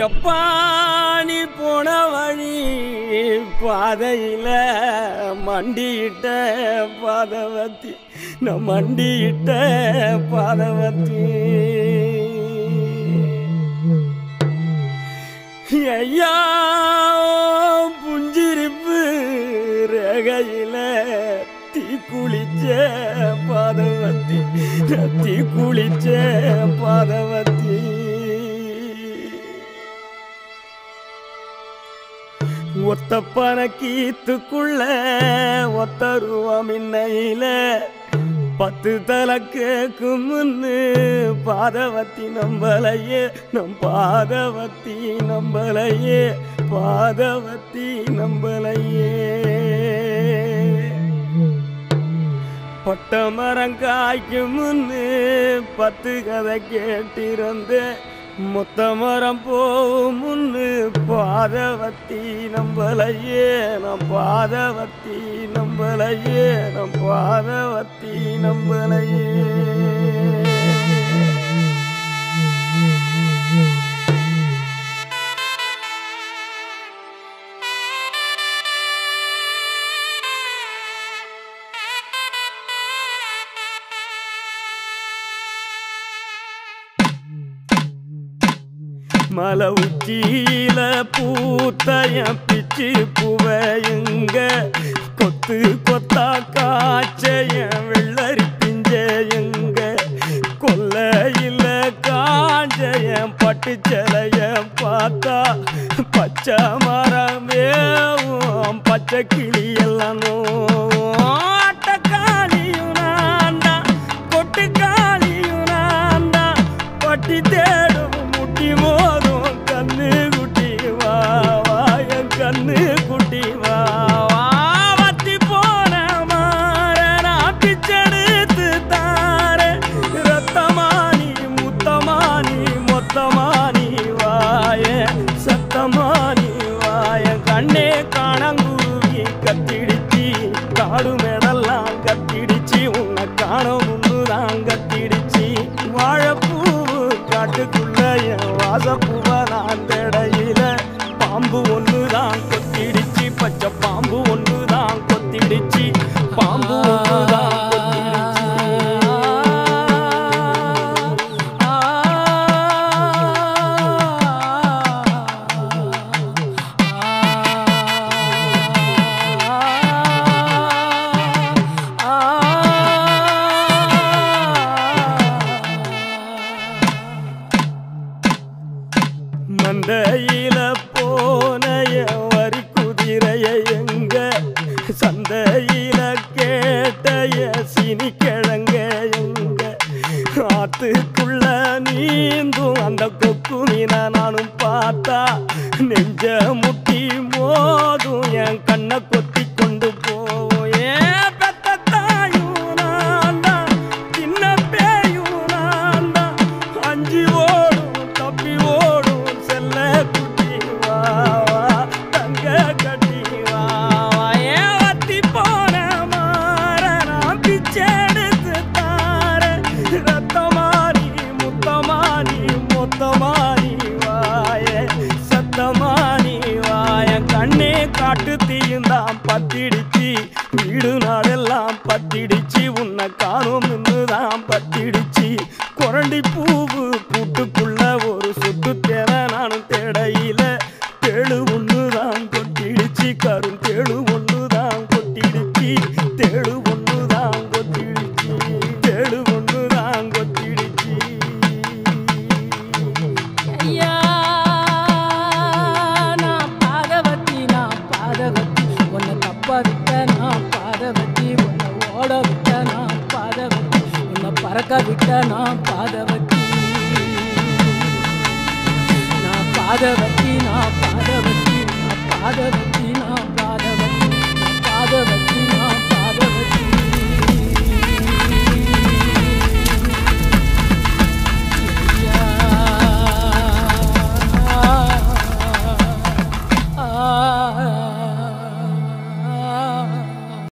எப்பா நீ போன வழி பாதையில மண்டியிட்ட பாதவத்தி நான் மண்டியிட்ட பாதவத்தி ஐயா புஞ்சிரிப்பு ரேகையில தீ குளிச்ச பாதவத்தி தீ குளிச்ச பாதவத்தி ஒத்த பணக்கீத்துக்குள்ள ஒத்த ரூபா மின்னையில 10 தலை கேக்கும் முன்னு பாதவத்தி நம்பலையே நம் பாதவத்தி நம்பலையே பாதவத்தி நம்பலையே பட்ட மரம் காய்க்கும் முன்னு 10 கதை கேட்டிருந்தேன் மொத்த மரம் போகும் முன்னு பாதவத்தி நம்பலையே நம் பாதவத்தி நம்பலையே நம் பாதவத்தி நம்பலையே மலை உச்சியில பூத்தைய பிச்சு பூவையுங்க கொத்து கொத்தா காய்ச்சைய வெள்ளரி பிஞ்சையுங்க கொல்லையில காஞ்சைய பட்டு சிலைய பார்த்தா பச்சை மரமேவும் பச்சை கிளியெல்லாம் ஆட்டக்காளியும் நான்டா கொட்டுக்காளியும் நான்டா பட்டி தேடும் முட்டி மோதும் கண்ணு குட்டி வா என் கண்ணு குட்டி வா வத்தி போன மாற நான் பிச்செடுத்து தார ரத்தமானி முத்தமானி மொத்தமானி வாய சத்தமானி வாய கண்ணே காணங்குருவி கத்திடிச்சி காடு மேடெல்லாம் கத்திடிச்சி உன்னை காண முன்னுதான் கத்திடிச்சி வாழைப்பூ காட்டுக்குள்ள வாசப்பூவ நான் தேடையில பாம்பு ஒண்ணுதான் கொத்திடிச்சு பச்சை பாம்பு ஒண்ணுதான் கொத்திடிச்சு பாம்பு ஒண்ணுதான் மந்தையில போனைய வரி குதிரைய எங்க சந்தையில கேட்டைய சினி கிழங்க எங்க ஆத்துக்குள்ள நீந்தும் அந்த கொக்கு மீன நானும் பார்த்தா நெஞ்ச முட்டி மோதும் என் கண்ணை கொத்தி கொண்டு போவோம் ஏன் பெத்த தாயும் நான்டா சின்ன பேயும் நான்டா அஞ்சு ஓடும் தப்பி ஓடும் குட்டி வா தங்க கட்டி வா ஏன் வத்தி போன மாற நான் பிச்செடுத்து தார ரத்தமானி முத்தமானி மொத்தமானி வாய சத்தமானி வாய கண்ணே காட்டு தீயுந்தான் பத்திடிச்சு வீடு நாடெல்லாம் பத்திடிச்சு உன்னை காணும் இன்னுதான் பத்திடிச்சு குரண்டி பூவு பூட்டுக்குள்ள ஒரு சுத்து தேர நானும் தேடையில தேழு ஒண்ணுதான் கொட்டிடுச்சு கரும் தேழு ஒண்ணுதான் கொட்டிடுச்சு தேழு ஒண்ணுதான் கொட்டிடுச்சு தேழு ஒண்ணுதான் கொட்டிடுச்சு ஐயா நான் பாதவத்தி உன்னை தப்ப விட்ட நான் பாதவத்தி உன்னை ஓட விட்ட நான் பாதவத்தி உன்னை பறக்க விட்ட நான் பாதவத்தி பாதவத்தி நான் பாதவத்தி